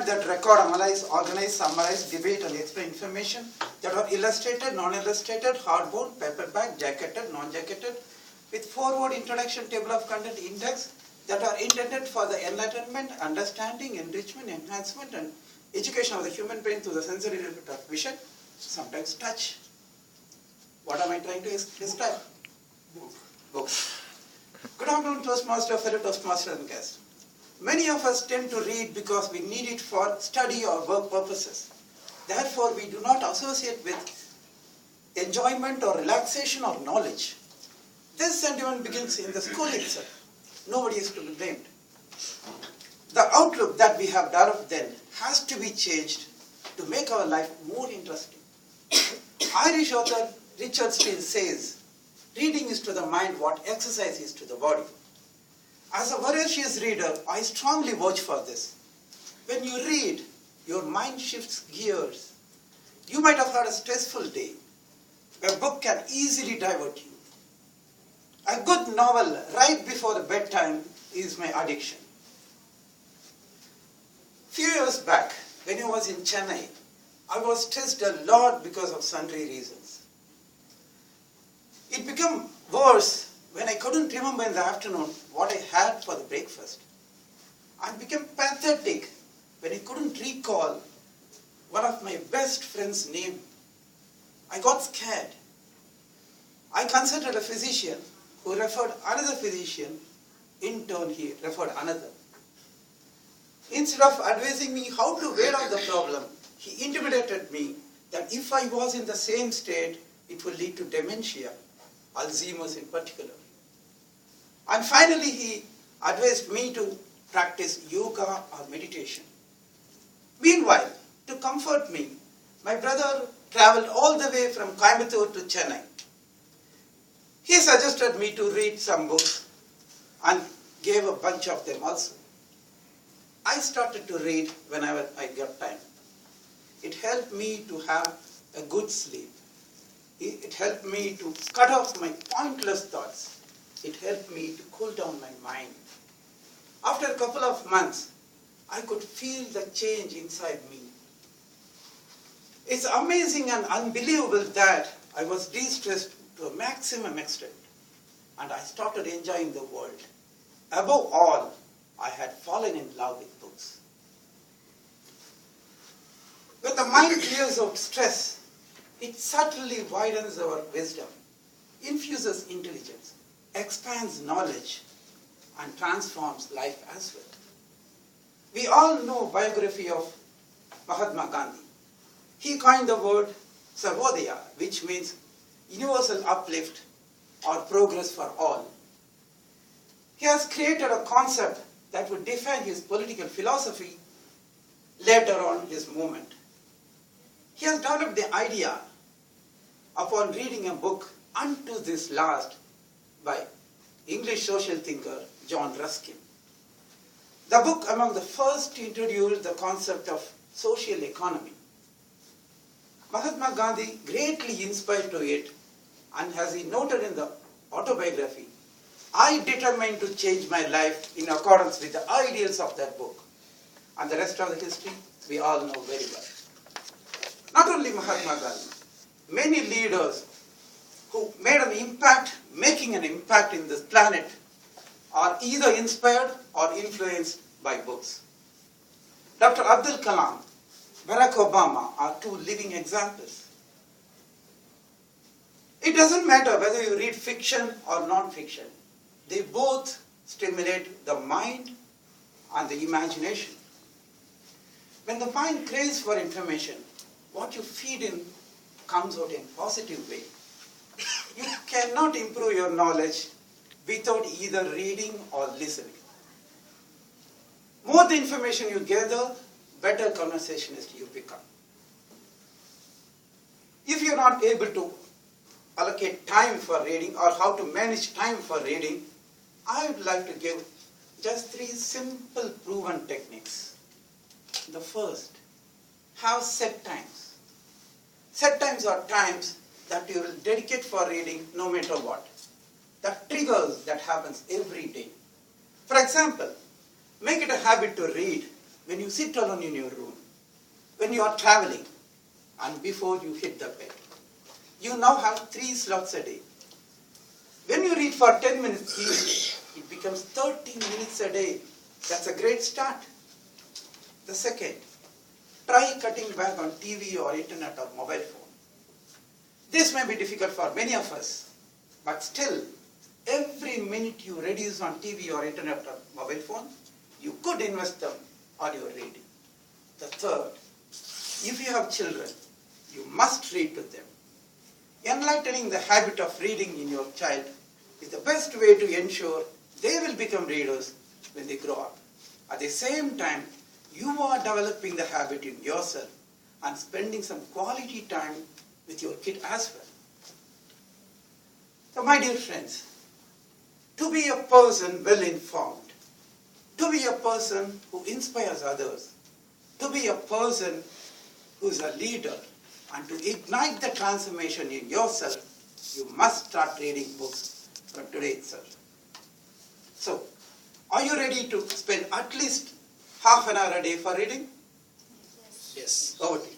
that record, analyze, organize, summarize, debate and explain information that are illustrated, non-illustrated, hardbound, paperback, jacketed, non-jacketed, with forward introduction, table of content, index that are intended for the enlightenment, understanding, enrichment, enhancement and education of the human brain through the sensory input of vision, sometimes touch. What am I trying to describe? Books. Good afternoon, Toastmaster, fellow Toastmaster and guests. Many of us tend to read because we need it for study or work purposes. Therefore, we do not associate with enjoyment or relaxation or knowledge. This sentiment begins in the school itself. Nobody is to be blamed. The outlook that we have developed then has to be changed to make our life more interesting. Irish author Richard Steele says, reading is to the mind what exercise is to the body. As a voracious reader, I strongly vouch for this. When you read, your mind shifts gears. You might have had a stressful day. A book can easily divert you. A good novel right before the bedtime is my addiction. Few years back, when I was in Chennai, I was stressed a lot because of sundry reasons. It became worse when I couldn't remember in the afternoon what I had for the breakfast. I became pathetic when I couldn't recall one of my best friend's name. I got scared. I consulted a physician who referred another physician. In turn, he referred another. Instead of advising me how to ward off the problem, he intimidated me that if I was in the same state, it would lead to dementia, Alzheimer's in particular. And finally, he advised me to practice yoga or meditation. Meanwhile, to comfort me, my brother traveled all the way from Coimbatore to Chennai. He suggested me to read some books and gave a bunch of them also. I started to read whenever I got time. It helped me to have a good sleep. It helped me to cut off my pointless thoughts. It helped me to cool down my mind. After a couple of months, I could feel the change inside me. It's amazing and unbelievable that I was de-stressed to a maximum extent, and I started enjoying the world. Above all, I had fallen in love with books. When the mind clears out stress, it subtly widens our wisdom, infuses intelligence, expands knowledge, and transforms life as well. We all know biography of Mahatma Gandhi. He coined the word Sarvodaya, which means universal uplift or progress for all. He has created a concept that would define his political philosophy later on his movement. He has developed the idea upon reading a book unto this last by English social thinker John Ruskin. The book among the first to introduce the concept of social economy. Mahatma Gandhi greatly inspired to it, and as he noted in the autobiography, I determined to change my life in accordance with the ideals of that book. And the rest of the history we all know very well. Not only Mahatma Gandhi, many leaders who made an impact, making an impact in this planet, are either inspired or influenced by books. Dr. Abdul Kalam, Barack Obama are two living examples. It doesn't matter whether you read fiction or non-fiction. They both stimulate the mind and the imagination. When the mind craves for information, what you feed in comes out in a positive way. You cannot improve your knowledge without either reading or listening. More the information you gather, better conversationist you become. If you're not able to allocate time for reading or how to manage time for reading, I would like to give just 3 simple proven techniques. The first, have set times. Set times are times that you will dedicate for reading no matter what. That triggers that happens every day. For example, make it a habit to read when you sit alone in your room, when you are traveling, and before you hit the bed. You now have 3 slots a day. When you read for 10 minutes each, it becomes 30 minutes a day. That's a great start. The second, try cutting back on TV or internet or mobile phone. This may be difficult for many of us, but still, every minute you reduce on TV or internet or mobile phone, you could invest them on your reading. The third, if you have children, you must read to them. Enlightening the habit of reading in your child is the best way to ensure they will become readers when they grow up. At the same time, you are developing the habit in yourself and spending some quality time with your kid as well. So my dear friends, to be a person well informed, to be a person who inspires others, to be a person who is a leader, and to ignite the transformation in yourself, you must start reading books from today itself. So, are you ready to spend at least half an hour a day for reading? Yes. Over to you.